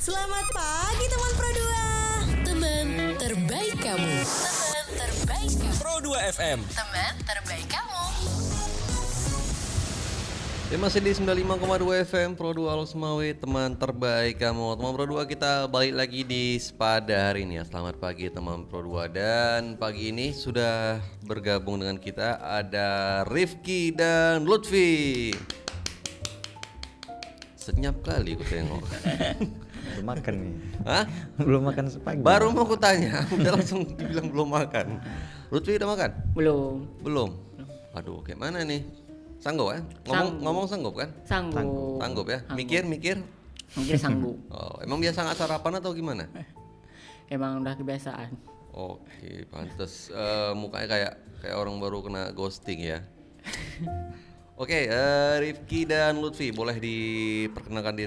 Selamat pagi teman Pro 2. Teman terbaik kamu. Teman terbaik kamu. Pro 2 FM. Teman terbaik kamu. Ya masih di 95,2 FM Pro 2 Alosmawe, teman terbaik kamu. Teman Pro 2, kita balik lagi di Spada hari ini ya. Selamat pagi teman Pro 2. Dan pagi ini sudah bergabung dengan kita ada Rifki dan Lutfi. Senyap kali aku tengok. Belum makan nih. Hah? Belum makan sepagi. Baru mau aku tanya, udah langsung dibilang belum makan. Lutfi udah makan? Belum. Aduh, kayak mana nih? Sanggup kan? Ngomong sanggup kan? Sanggup ya? Mikir? Mungkin sanggup. Oh, emang biasa nggak sarapan atau gimana? Emang udah kebiasaan. Oke, pantes mukanya kayak orang baru kena ghosting ya. Oke, Rifki dan Lutfi, boleh diperkenalkan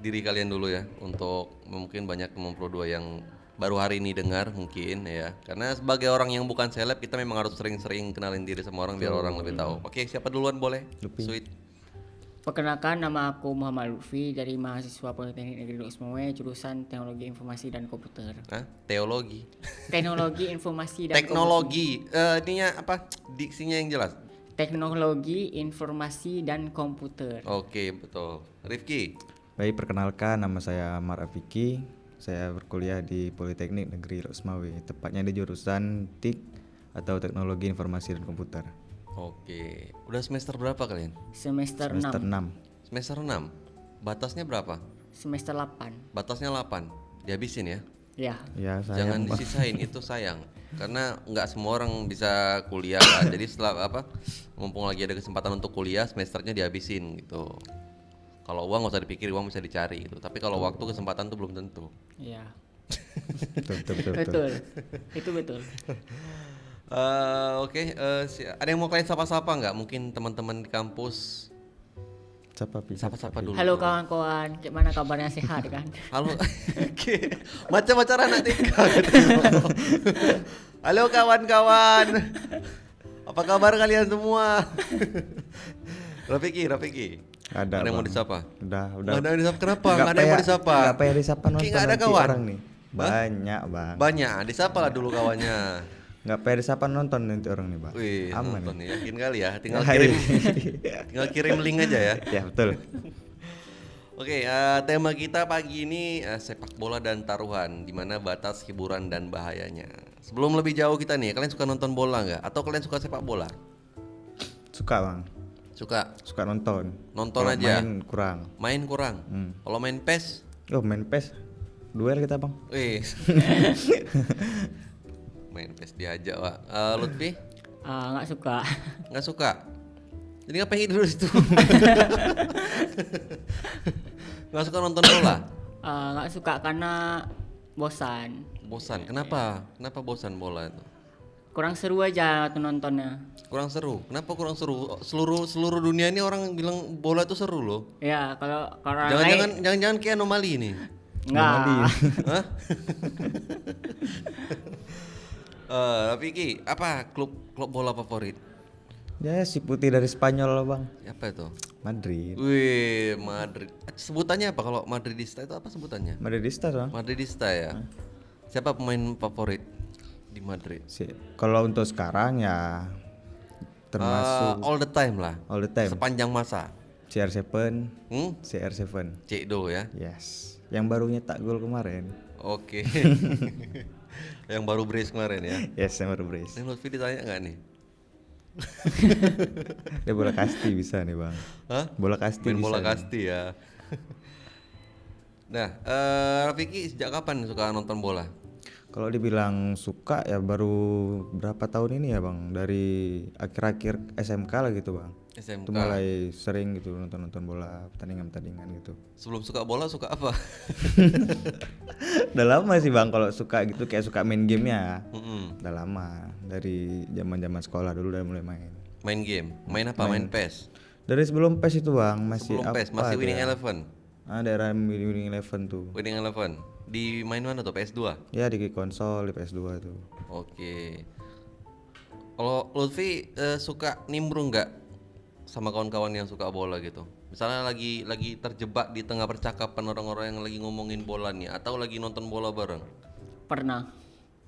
diri kalian dulu ya, untuk mungkin banyak teman Pro 2 yang baru hari ini dengar mungkin ya. Karena sebagai orang yang bukan seleb, kita memang harus sering-sering kenalin diri sama orang biar orang lebih tahu. Oke, siapa duluan boleh? Lutfi. Sweet. Perkenalkan, nama aku Muhammad Lutfi dari mahasiswa Politeknik Negeri Alosmawe, jurusan Teknologi Informasi dan Komputer. Hah? Teologi. Teknologi Informasi dan Teknologi. Ininya apa? Diksinya yang jelas. Teknologi Informasi dan Komputer. Oke, betul. Rifki. Baik, perkenalkan, nama saya Amar Afiki. Saya berkuliah di Politeknik Negeri Alosmawe, tepatnya di jurusan TIK atau Teknologi Informasi dan Komputer. Oke. Udah semester berapa kalian? Semester Semester 6. 6. Semester 6. Batasnya berapa? Semester 8. Batasnya 8. Dihabisin ya. Ya. Ya, saya Jangan disisain, itu sayang. Karena nggak semua orang bisa kuliah kan. Jadi setelah mumpung lagi ada kesempatan untuk kuliah, semesternya dihabisin gitu. Kalau uang nggak usah dipikir, uang bisa dicari gitu. Tapi kalau waktu, kesempatan tuh belum tentu. Ya. betul. Betul. Itu betul. Oke, ada yang mau kalian sapa-sapa nggak? Mungkin teman-teman di kampus. Sapa-sapa dulu. Halo kawan-kawan, gimana kabarnya, sehat kan? Halo. Oke. Macam acara anak TK gitu. Halo kawan-kawan. Apa kabar kalian semua? Rafiki. Ada yang mau Bang. disapa? Udah. Nggak ada yang disapa. Kenapa? Nggak ada yang mau disapa? Nggak payah disapa, nonton Nggak ada nanti kawan? orang nih. Banyak, Bang. Banyak. Disapa lah dulu kawannya. Nggak payah disapa, nonton nanti orang nih, Bang. Wih, Aman. nonton nih. Yakin kali ya. Tinggal Hai. kirim link aja ya. Ya, betul. Oke, tema kita pagi ini sepak bola dan taruhan, di mana batas hiburan dan bahayanya. Sebelum lebih jauh kita nih, kalian suka nonton bola nggak? Atau kalian suka sepak bola? Suka, Bang. Suka Nonton. nonton Kalau aja. Main kurang. Main kurang. Kalau main PES, Main PES. Duel kita, Bang. wih. Main PES diajak, Pak. Lutfi Nggak suka. nggak suka. Jadi ngapain dulu situ? Nggak suka nonton bola? Nggak suka karena bosan. Bosan. Kenapa? Kenapa bosan bola itu? Kurang seru aja tuh nontonnya. Kurang seru. Kenapa kurang seru? Seluruh dunia ini orang bilang bola itu seru loh. Ya, kalau orang lain Jangan kayak anomali nih. enggak. Hah? Rafiki, apa klub bola favorit? Ya, si putih dari Spanyol lah, Bang. Apa itu? Madrid. Wih, Madrid. Sebutannya apa kalau Madridista itu, apa sebutannya? Madridista, Bang. Madridista ya. Siapa pemain favorit di Madrid? Kalau untuk sekarang ya termasuk All the time lah. all the time. Sepanjang masa. CR7, Hmm? CR7. Cekdo ya. Yes. Yang baru nyetak gol kemarin. Oke. Yang baru brace kemarin ya. Yes, yang baru brace. Ini Lutfi ditanya nggak nih? Dia bola kasti bisa nih, Bang. Hah? Bola kasti Main bisa. bola nih. kasti ya. Nah, Rafiki sejak kapan suka nonton bola? Kalau dibilang suka ya baru berapa tahun ini ya, Bang. Dari akhir-akhir SMK lah gitu, Bang. SMK. Itu mulai sering gitu nonton bola, pertandingan gitu. Sebelum suka bola suka apa? Udah lama sih, Bang, kalau suka gitu, kayak suka main gamenya. Mm-mm. Udah lama, dari zaman sekolah dulu udah mulai main. Main game. Main apa? Main PES. Dari sebelum PES itu, Bang, masih Sebelum PES masih Winning Eleven. Daerah Winning Eleven tuh. Winning Eleven. Di main mana tuh? PS2? Ya, di konsol, di PS2 tuh. Oke. Kalau Lutfi suka nimbrung nggak sama kawan-kawan yang suka bola gitu? Misalnya lagi terjebak di tengah percakapan orang-orang yang lagi ngomongin bola nih, atau lagi nonton bola bareng. Pernah,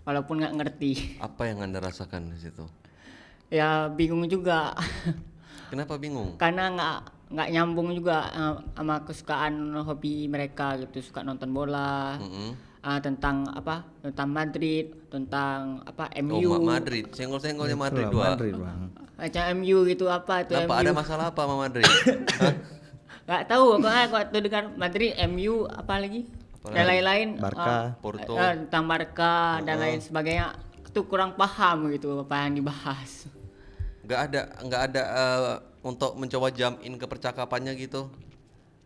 walaupun nggak ngerti. Apa yang Anda rasakan di situ? Ya bingung juga. Kenapa bingung? Karena nggak nyambung juga sama kesukaan hobi mereka gitu, suka nonton bola. Tentang Madrid, tentang MU. Oh, Madrid, senggol-senggolnya Madrid Itulah dua. Madrid bang. Macam MU gitu itu Kenapa MU. ada masalah apa sama Madrid? Hah? Nggak tahu waktu dengar Madrid, MU apa lagi? Dan lain-lain. Barca. Porto. Tentang Barca dan lain sebagainya. Itu kurang paham gitu apa yang dibahas. Nggak ada untuk mencoba jump in ke percakapannya gitu.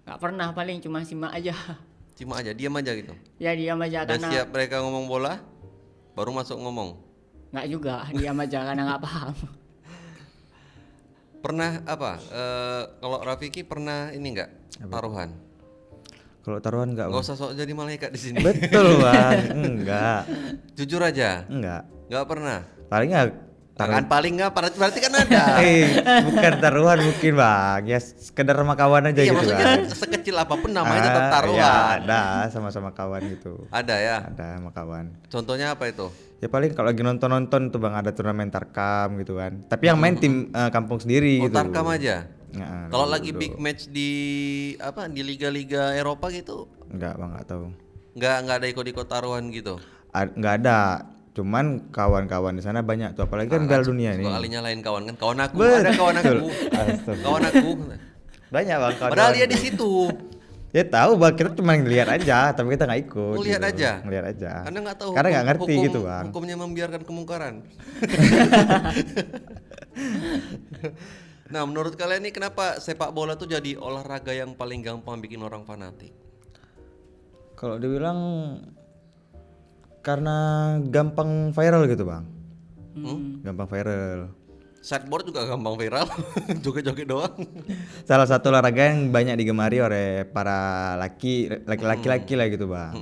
Nggak pernah, paling cuma simak aja. Cuma aja diam aja gitu. Ya diam aja Udah karena siap mereka ngomong bola, baru masuk ngomong. nggak juga, diam aja karena nggak paham. Pernah kalau Rafiki pernah ini nggak taruhan? Kalau taruhan enggak Nggak bang. usah sok jadi malaikat di sini. Betul bang. Enggak. Jujur aja, Enggak. nggak pernah. Palingnya Kan paling nggak, berarti kan ada. bukan taruhan mungkin bang. Ya sekedar sama kawan aja Iya gitu maksudnya bang. sekecil apapun namanya tetap Ya, taruhan. ada sama-sama kawan gitu. Ada ya. Ada sama kawan. Contohnya apa itu? Ya paling kalau lagi nonton tuh bang ada turnamen tarkam gitu kan. Tapi yang main tim kampung sendiri Oh, gitu. tarkam aja. Nah, Kalau dulu. lagi big match di di liga-liga Eropa gitu, Enggak bang, enggak tahu. nggak ada ikut-ikut taruhan gitu. Enggak ada. Cuman kawan-kawan di sana banyak tuh, apalagi kan Piala Dunia nih. Suka kali nyalain kawan kan, kawan aku Betul. ada kawan aku, Astaga. kawan aku. Banyak bang kawan. Padahal dia di situ. Ya tahu bang, kita cuma ngeliat aja, tapi kita nggak ikut. Ngeliat gitu. aja? Ngeliat aja. Anda nggak tahu. Karena nggak ngerti hukum- gitu bang. Hukumnya membiarkan kemungkaran. Nah, menurut kalian nih kenapa sepak bola tuh jadi olahraga yang paling gampang bikin orang fanatik? Kalau dibilang karena gampang viral gitu bang. Gampang viral. Skateboard juga gampang viral, joget-joget doang. Salah satu olahraga yang banyak digemari oleh para laki-laki lah gitu bang.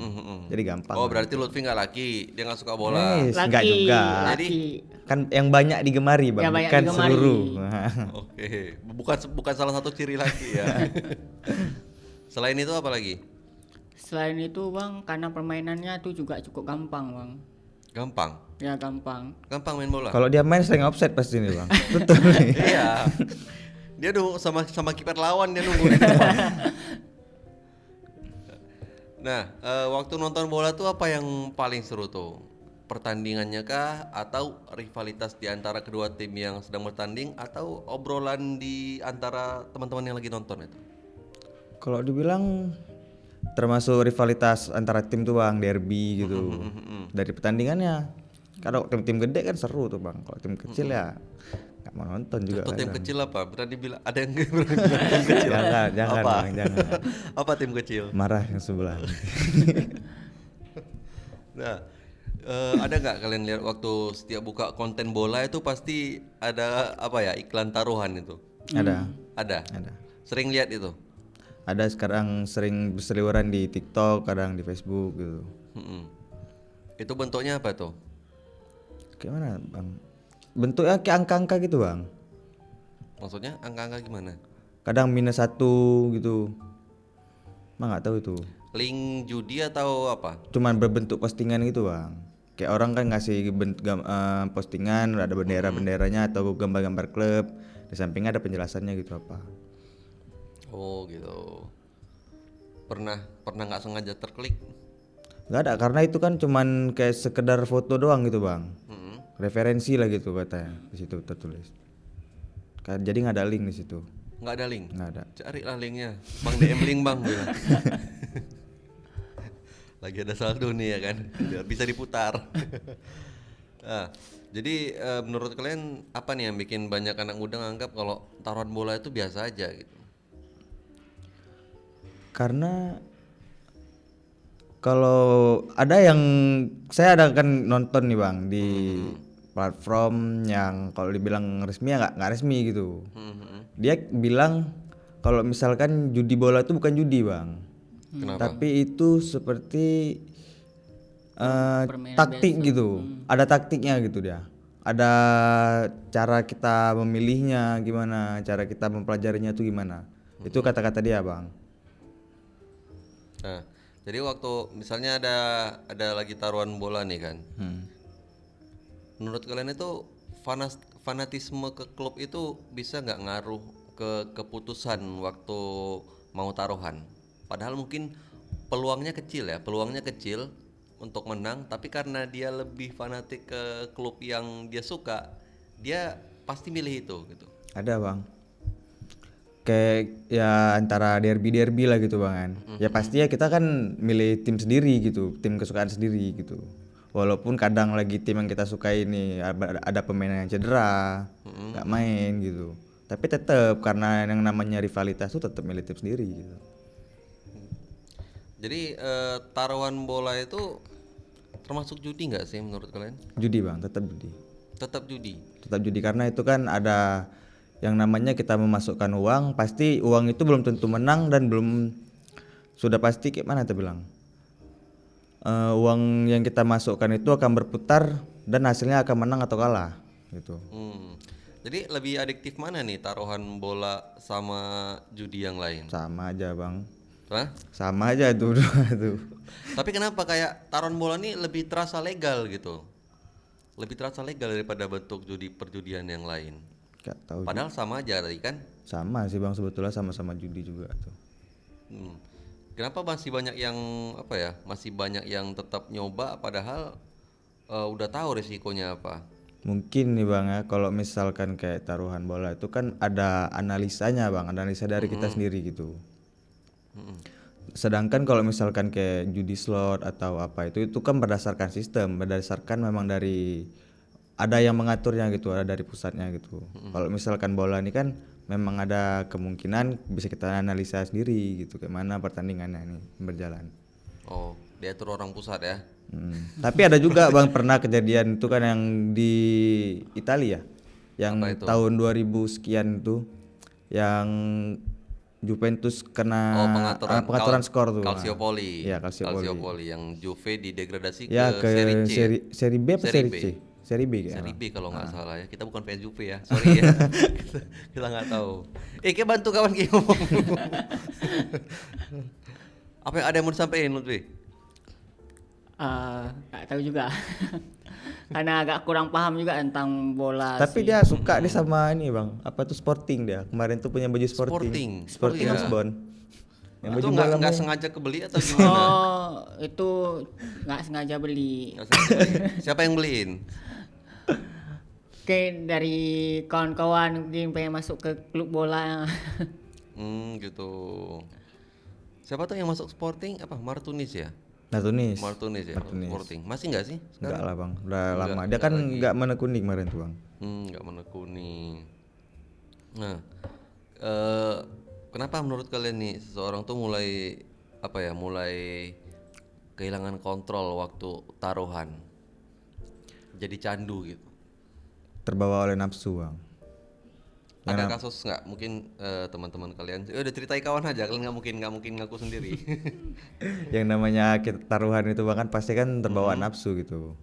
Jadi gampang. Oh, berarti Lutfi nggak laki, dia nggak suka bola. Enggak juga. Laki. Kan yang banyak digemari bang, Yang banyak bukan digemari. seluruh. Oke, bukan salah satu ciri laki ya. Selain itu apa lagi? Selain itu bang, karena permainannya tuh juga cukup gampang bang. Gampang. Ya gampang. Gampang main bola. Kalau dia main sering offset pasti nih bang. Betul nih. Iya. Dia tuh sama kiper lawan dia nunggu di depan. Nah, waktu nonton bola tuh apa yang paling seru tuh? Pertandingannya kah atau rivalitas di antara kedua tim yang sedang bertanding atau obrolan di antara teman-teman yang lagi nonton itu? Kalau dibilang termasuk rivalitas antara tim tuh bang, derby gitu. Dari pertandingannya. Kalau tim-tim gede kan seru tuh bang. Kalau tim kecil ya nggak mau nonton juga. Contoh tim kadang. kecil apa? Berani bilang ada yang berani bilang tim kecil. Jangan apa? bang, jangan. Apa tim kecil? Marah yang sebelah. Nah, ada nggak kalian lihat waktu setiap buka konten bola itu pasti ada iklan taruhan itu? Ada. Ada. Sering lihat itu? Ada sekarang sering berseliweran di TikTok, kadang di Facebook gitu. Itu bentuknya apa tuh? Gimana bang? Bentuknya kayak angka-angka gitu bang. Maksudnya angka-angka gimana? Kadang -1 gitu. Bang nggak tahu itu. Link judi atau apa? Cuman berbentuk postingan gitu bang. Kayak orang kan ngasih postingan, ada bendera-benderanya atau gambar-gambar klub. Di sampingnya ada penjelasannya gitu apa. Oh gitu. Pernah nggak sengaja terklik? Nggak ada, karena itu kan cuman kayak sekedar foto doang gitu bang. Referensi lah gitu katanya di situ tertulis. Jadi nggak ada link di situ. Nggak ada link? Nggak ada. Carilah linknya. Bang DM link bang. Bilang. Lagi ada saldo nih ya kan, biar bisa diputar. Nah, jadi menurut kalian apa nih yang bikin banyak anak muda nganggap kalau taruhan bola itu biasa aja gitu? Karena kalau ada yang saya ada kan nonton nih bang di platform yang kalau dibilang resmi ya nggak resmi gitu. Dia bilang kalau misalkan judi bola itu bukan judi bang. Kenapa? Tapi itu seperti Permainan taktik biasa. gitu. Ada taktiknya gitu dia. ada cara kita memilihnya gimana, cara kita mempelajarinya tuh gimana. Itu kata-kata dia, Bang. Nah, jadi waktu misalnya ada lagi taruhan bola nih kan. Menurut kalian itu fanatisme ke klub itu bisa nggak ngaruh ke keputusan waktu mau taruhan? Padahal mungkin peluangnya kecil untuk menang, tapi karena dia lebih fanatik ke klub yang dia suka, dia pasti milih itu gitu. Ada, Bang. Kayak ya antara derby lah gitu, Bang kan. Ya pasti ya kita kan milih tim sendiri gitu, tim kesukaan sendiri gitu. Walaupun kadang lagi tim yang kita suka ini ada pemain yang cedera, nggak main gitu. Tapi tetap karena yang namanya rivalitas tuh tetap milih tim sendiri gitu. Jadi taruhan bola itu termasuk judi nggak sih menurut kalian? Judi, Bang, tetap judi. Tetap judi. Tetap judi karena itu kan ada yang namanya kita memasukkan uang, pasti uang itu belum tentu menang dan belum sudah pasti kayak mana tuh bilang. Uang yang kita masukkan itu akan berputar dan hasilnya akan menang atau kalah gitu. Jadi lebih adiktif mana nih taruhan bola sama judi yang lain? Sama aja, Bang. Hah? Sama aja tuh. Tapi kenapa kayak taruhan bola ini lebih terasa legal gitu? Lebih terasa legal daripada bentuk judi perjudian yang lain. Gak tahu. Padahal sama aja tadi kan? Sama sih, Bang, sebetulnya sama-sama judi juga tuh. Kenapa masih banyak yang masih banyak yang tetap nyoba padahal udah tahu resikonya apa? Mungkin nih, Bang, ya kalau misalkan kayak taruhan bola itu kan ada analisanya, Bang, analisa dari kita sendiri gitu. Sedangkan kalau misalkan kayak judi slot atau apa itu kan berdasarkan sistem, berdasarkan memang dari ada yang mengaturnya gitu, ada dari pusatnya gitu. Kalau misalkan bola ini kan memang ada kemungkinan bisa kita analisa sendiri gitu, kayak mana pertandingannya ini berjalan. Oh, diatur orang pusat ya? Tapi ada juga, Bang, pernah kejadian itu kan yang di Italia, yang tahun 2000 sekian itu, yang Juventus kena pengaturan skor tuh. Calciopoli. Iya, Calciopoli yang Juve didegradasi ya, ke Serie C. Seri B apa Seri C? Seri B kayaknya. Seri B kalau nggak salah ya. Kita bukan fans Juve ya. Sorry ya. kita nggak tahu. Kayak bantu kawan kita ngomong. Apa yang ada yang mau disampaikan, Lutfi? Nggak tahu juga. Karena agak kurang paham juga tentang bola. Tapi dia suka dia sama ini, Bang. Apa tuh Sporting dia. Kemarin tuh punya baju Sporting. Sporting Lisbon. Yang baju nggak sengaja kebeli atau gimana? Oh, itu nggak sengaja beli. Siapa yang beliin? Kayak dari kawan-kawan mungkin pengen masuk ke klub bola. Gitu. Siapa tuh yang masuk Sporting? Apa? Martinez ya? Martinez ya. Sporting. Masih nggak sih? Enggak lah, Bang. Udah lama. Dia kan nggak menekuni kemarin tuh, Bang. Nggak menekuni. Nah, kenapa menurut kalian nih seseorang tuh mulai kehilangan kontrol waktu taruhan, jadi candu gitu? Terbawa oleh nafsu, Bang. Ada kasus nggak? Mungkin teman-teman kalian udah ceritai kawan aja, kalian nggak mungkin ngaku sendiri. Yang namanya kita taruhan itu, Bang, kan pasti kan terbawa nafsu gitu.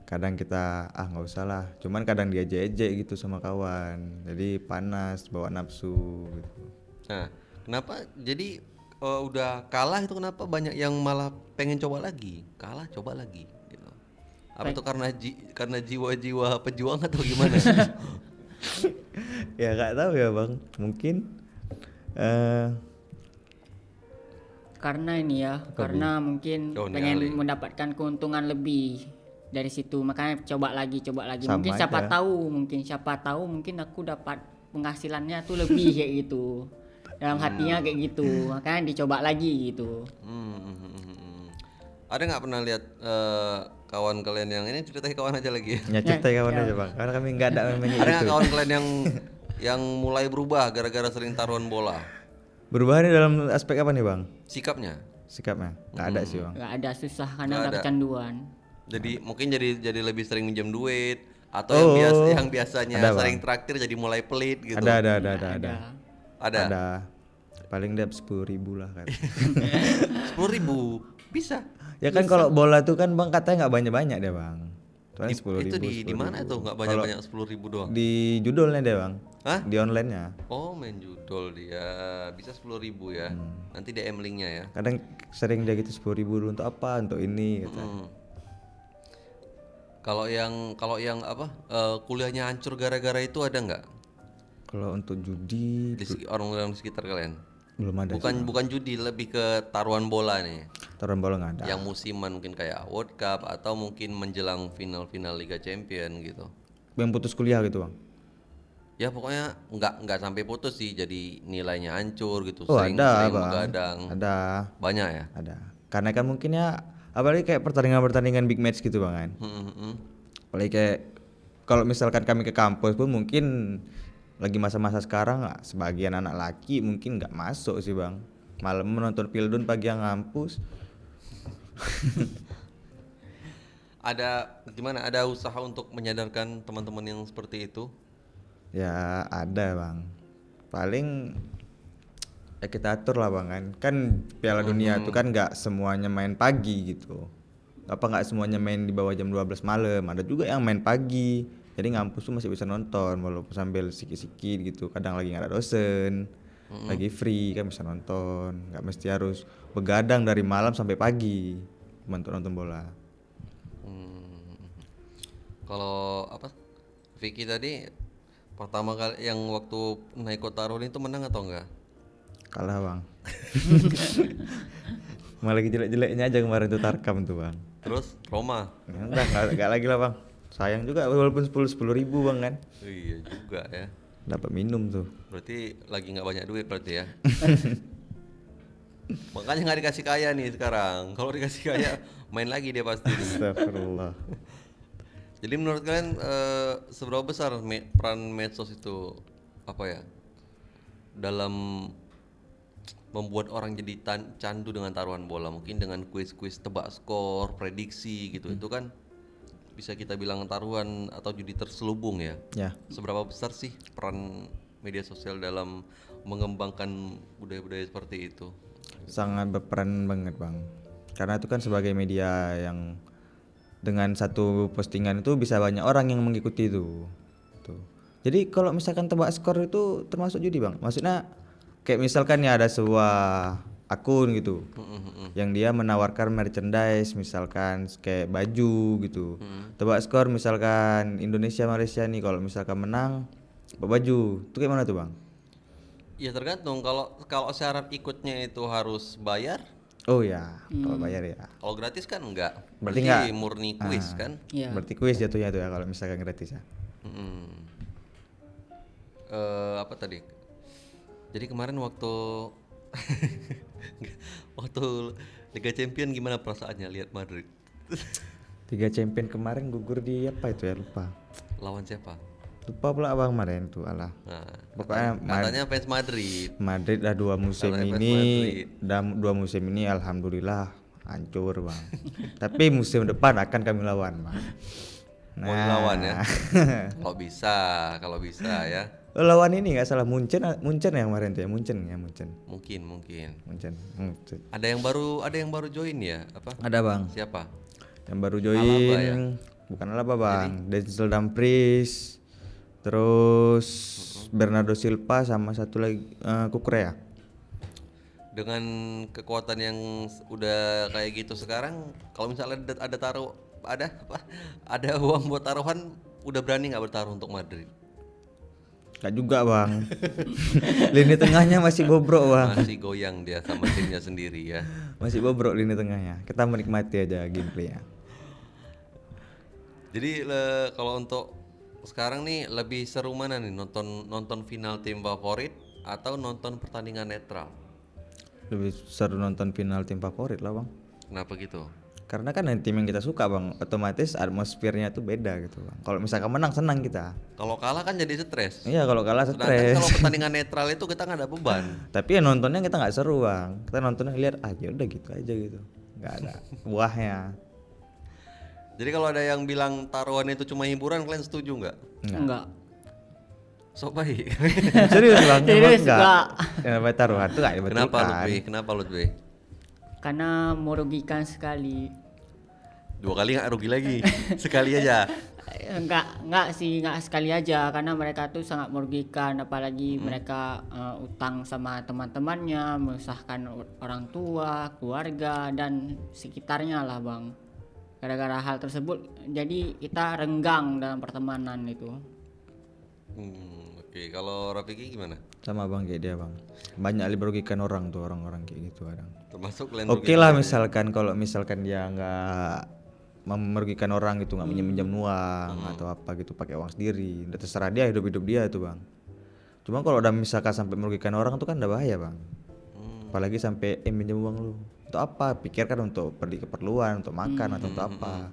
Kadang kita nggak usah lah, cuman kadang dia ejek gitu sama kawan, jadi panas, bawa nafsu gitu. Nah, kenapa jadi udah kalah itu kenapa banyak yang malah pengen coba lagi, kalah coba lagi gitu? Apa itu karena jiwa-jiwa pejuang atau gimana? Ya nggak tahu ya, Bang, mungkin karena ini ya, karena mungkin pengen mendapatkan keuntungan lebih dari situ, makanya coba lagi. Mungkin siapa tahu mungkin aku dapat penghasilannya tuh lebih kayak gitu. Dalam hatinya kayak gitu, makanya dicoba lagi gitu. Ada nggak pernah lihat kawan kalian yang ini, ceritain kawan aja lagi? Ya ceritain kawan aja, Bang, karena kami nggak ada memangnya itu. Ada nggak kawan kalian yang mulai berubah gara-gara sering taruhan bola? Berubah ini dalam aspek apa nih, Bang? Sikapnya? Nggak ada sih, Bang. Nggak ada, susah karena udah kecanduan. Jadi mungkin jadi lebih sering minjem duit atau yang biasanya sering traktir jadi mulai pelit gitu. Ada. Paling dia 10.000 lah kan. 10.000 bisa. Ya kan kalau bola tuh kan, Bang, katanya nggak banyak-banyak deh, Bang. Soalnya 10.000. Itu di mana tuh nggak banyak-banyak 10.000 doang? Di judulnya deh bang. Hah? Di online-nya. Oh main judul dia bisa 10.000 ya. Nanti DM linknya ya. Kadang sering dia gitu 10.000 dulu untuk apa? Untuk ini kata. Kalau yang apa kuliahnya hancur gara-gara itu ada nggak? Kalau untuk judi Orang-orang di sekitar kalian? belum ada. Bukan judi, lebih ke taruhan bola nih. Taruhan bola nggak ada. Yang musiman mungkin kayak World Cup atau mungkin menjelang final-final Liga Champion gitu. Yang putus kuliah gitu bang. Ya pokoknya nggak sampai putus sih, jadi nilainya hancur gitu. Oh sering ada bang. begadang. Ada. Banyak ya? Ada. Karena kan mungkin ya apalagi kayak pertandingan big match gitu bang kan. Apalagi kayak kalau misalkan kami ke kampus pun mungkin lagi masa-masa sekarang sebagian anak laki mungkin nggak masuk sih bang. Malam menonton Pildun, pagi yang ngampus. Ada usaha untuk menyadarkan teman-teman yang seperti itu? Ya ada bang. Paling ya kita atur lah bang kan. Kan Piala Dunia itu kan nggak semuanya main pagi gitu. Nggak semuanya main di bawah jam 12 malam. Ada juga yang main pagi. Jadi ngampus tuh masih bisa nonton walaupun sambil sikit-sikit gitu. Kadang lagi nggak ada dosen, lagi free kan bisa nonton. Nggak mesti harus begadang dari malam sampai pagi untuk nonton bola. Kalau apa? Vicky tadi pertama kali yang waktu naik Kotarun itu menang atau enggak? Kalah bang. Malah lagi jelek-jeleknya aja kemarin tuh Tarkam tuh bang. Terus Roma? Enggak lagi lah bang. Sayang juga walaupun 10.000 bang kan. Iya juga ya. Dapat minum tuh. Berarti lagi nggak banyak duit berarti ya. Makanya nggak dikasih kaya nih sekarang. Kalau dikasih kaya main lagi dia pasti. Astagfirullah. Jadi menurut kalian seberapa besar peran medsos itu apa ya dalam membuat orang jadi candu dengan taruhan bola, mungkin dengan kuis-kuis tebak skor, prediksi gitu. Itu kan bisa kita bilang taruhan atau judi terselubung ya. Ya. Seberapa besar sih peran media sosial dalam mengembangkan budaya-budaya seperti itu? Sangat berperan banget bang. Karena itu kan sebagai media yang dengan satu postingan itu bisa banyak orang yang mengikuti itu. Tuh. Jadi kalau misalkan tebak skor itu termasuk judi bang. Maksudnya kayak misalkan ya ada sebuah akun gitu yang dia menawarkan merchandise misalkan kayak baju gitu. Tebak skor misalkan Indonesia Malaysia nih, kalau misalkan menang baju itu kayak mana tuh bang? Ya tergantung, kalau syarat ikutnya itu harus bayar. Oh ya, kalau bayar ya. Kalau gratis kan enggak. Berarti enggak murni kuis kan? Iya. Berarti kuis jatuhnya tuh ya kalau misalkan gratis ya. Apa tadi? Jadi kemarin waktu Liga Champion gimana perasaannya lihat Madrid? Liga Champion kemarin gugur di apa itu ya, lupa. Lawan siapa? Lupa pula abang kemarin tuh alah. Nah, Pokoknya katanya fans Madrid. Madrid dah dua musim ini alhamdulillah hancur bang. Tapi musim depan akan kami lawan bang. Mau lawan ya? Kalau bisa ya. Lawan ini nggak salah Munchen yang kemarin tuh ya Munchen. Munchen. Ada yang baru join ya? Apa? Ada bang. Siapa? Yang baru join. Alaba ya? Bukan Alaba bang. Denzel Dumfries. Terus Bernardo Silva sama satu lagi Kukurea. Dengan kekuatan yang udah kayak gitu sekarang, kalau misalnya ada uang buat taruhan, udah berani nggak bertaruh untuk Madrid? Gak juga bang. Lini tengahnya masih bobrok bang. Masih goyang dia sama timnya sendiri ya. Masih bobrok lini tengahnya. Kita menikmati aja gameplaynya. Jadi kalau untuk sekarang nih lebih seru mana nih, nonton final tim favorit atau nonton pertandingan netral? Lebih seru nonton final tim favorit lah bang. Kenapa gitu? Karena kan tim yang kita suka bang, otomatis atmosfernya tuh beda gitu bang. Kalau misalkan menang senang kita. Kalau kalah kan jadi stres. Iya kalau kalah Sedangkan stres. kalau pertandingan netral itu kita nggak ada beban. Tapi ya nontonnya kita nggak seru bang. Kita nontonnya lihat aja udah gitu aja gitu. Nggak ada buahnya. Jadi kalau ada yang bilang taruhan itu cuma hiburan, kalian setuju nggak? Enggak. Sok baik. Serius bang? Serius Emang enggak. Ya taruhan tuh nggak Kenapa dibetulkan. Lutfi? Karena merugikan sekali. 2 kali nggak rugi lagi, sekali aja. Enggak sih, enggak sekali aja karena mereka tuh sangat merugikan, apalagi mereka utang sama teman-temannya, menyusahkan orang tua, keluarga dan sekitarnya lah bang. Gara-gara hal tersebut jadi kita renggang dalam pertemanan itu. Oke, kalau Rafiki gimana? Sama bang kayak dia bang, banyak merugikan orang tuh, orang-orang kayak gitu kadang. Termasuk kalian Oke lah misalkan kalau misalkan dia nggak merugikan orang gitu, nggak minjem uang atau apa gitu, pakai uang sendiri, udah terserah dia, hidup dia tuh bang. Cuma kalau udah misalkan sampai merugikan orang tuh kan udah bahaya bang. Apalagi sampai minjem uang lu untuk apa, pikirkan untuk pergi keperluan, untuk makan atau untuk apa,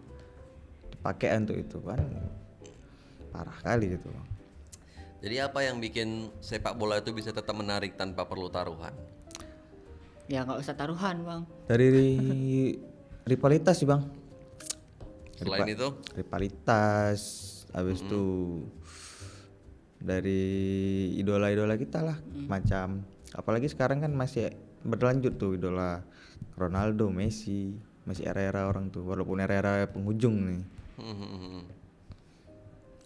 dipakai untuk itu kan parah kali gitu bang. Jadi apa yang bikin sepak bola itu bisa tetap menarik tanpa perlu taruhan? Ya nggak usah taruhan bang. Dari rivalitas sih bang. Selain itu? Rivalitas, habis itu dari idola-idola kita lah, macam apalagi sekarang kan masih berlanjut tuh idola Ronaldo, Messi, masih era-era orang tuh, walaupun era-era penghujung nih.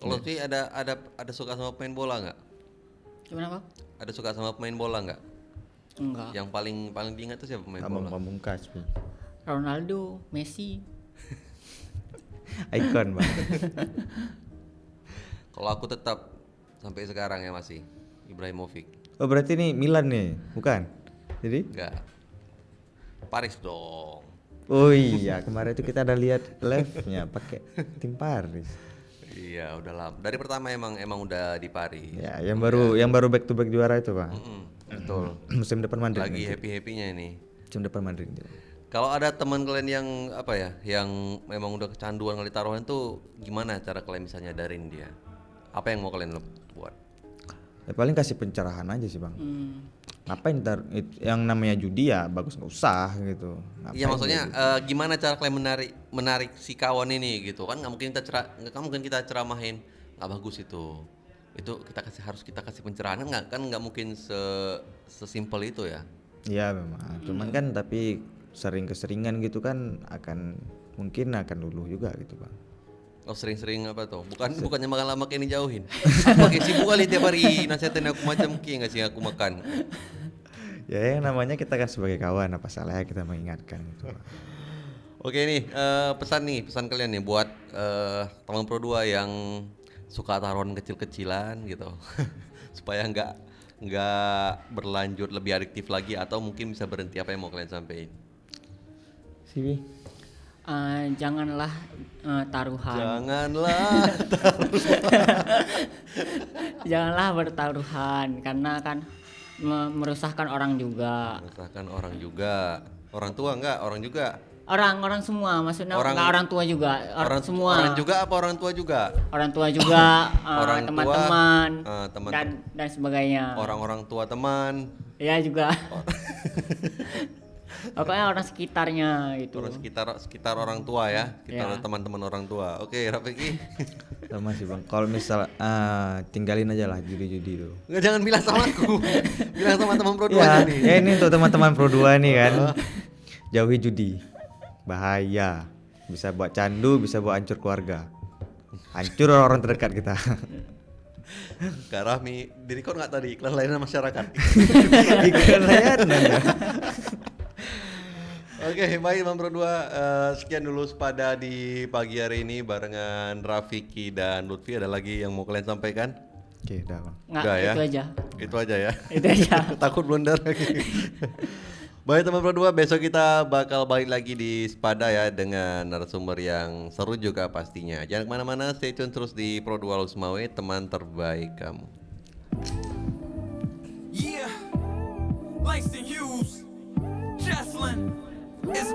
Kalau sih ada suka sama pemain bola nggak? Gimana bang? Ada suka sama pemain bola nggak? Enggak. Yang paling diingat tuh siapa pemain bola? Pamungkas, Ronaldo, Messi. ikon bang. Kalau aku tetap sampai sekarang ya masih Ibrahimovic. Oh berarti ini Milan nih, bukan? Jadi? Enggak. Paris dong. Oh iya, kemarin itu kita ada lihat live-nya pakai tim Paris. Iya, udah lama. Dari pertama emang udah di Paris. Ya, yang baru back to back juara itu, Bang. Betul. Musim depan Madrid. Lagi happy-happynya ini. Musim depan Madrid. Kalau ada teman kalian yang apa ya, yang memang udah kecanduan kali taruhan tuh, gimana cara kalian bisa nyadarin dia? Apa yang mau kalian buat? Ya paling kasih pencerahan aja sih, Bang. Ngapain yang namanya judi ya bagus nggak usah gitu. Iya maksudnya gimana cara kalian menarik si kawan ini gitu kan? Nggak mungkin kita ceramahin nggak bagus itu harus kita kasih pencerahan, nggak mungkin sesimpel itu ya. Iya memang, cuman kan tapi keseringan gitu kan mungkin akan luluh juga gitu bang. Oh sering-sering apa tuh? Bukannya makan lama kayak ini jauhin. Pakai sibuk kali tiap hari nasihatin aku macam kayak ngasih aku makan. Ya yang namanya kita kan sebagai kawan, apa salahnya kita mengingatkan gitu. Oke nih pesan kalian nih buat teman Pro 2 yang suka taruhan kecil-kecilan gitu. Supaya nggak berlanjut lebih adiktif lagi atau mungkin bisa berhenti, apa yang mau kalian sampaikan? Sibi. Janganlah taruhan. Janganlah bertaruhan karena kan merusakkan orang juga. Orang tua enggak, orang juga. Orang semua, maksudnya enggak orang tua juga, semua. Orang juga apa orang tua juga? Orang tua juga, Orang teman-teman, teman dan sebagainya. Orang-orang tua teman. Ya juga. Pokoknya orang sekitarnya gitu. Orang sekitar orang tua ya, teman-teman orang tua. Oke, Rafiki. Sama sih bang. Kalau misal tinggalin aja lah judi-judi itu. Nggak, jangan bilang sama aku. Bilang sama teman Pro 2 ya, nih. ya ini untuk teman-teman Pro 2 nih kan. Jauhi judi. Bahaya. Bisa buat candu, bisa buat hancur keluarga. Hancur orang-orang terdekat kita. Kak Rahmi, diri kau nggak tadi iklan layanan masyarakat? Iklan layanan ya. Oke, baik Bang Pro 2, sekian dulu Sepada di pagi hari ini barengan Rafiki dan Lutfi. Ada lagi yang mau kalian sampaikan? Oke, udah bang. Nggak, Udah, ya? Itu Itu aja. aja ya. Itu aja. Takut blunder lagi. Baik teman Pro 2, besok kita bakal balik lagi di Sepada ya dengan narasumber yang seru juga pastinya. Jangan kemana-mana, stay tune terus di Pro 2 Lusmawe, teman terbaik kamu. Yeah, Langston Hughes, Jesslyn, it's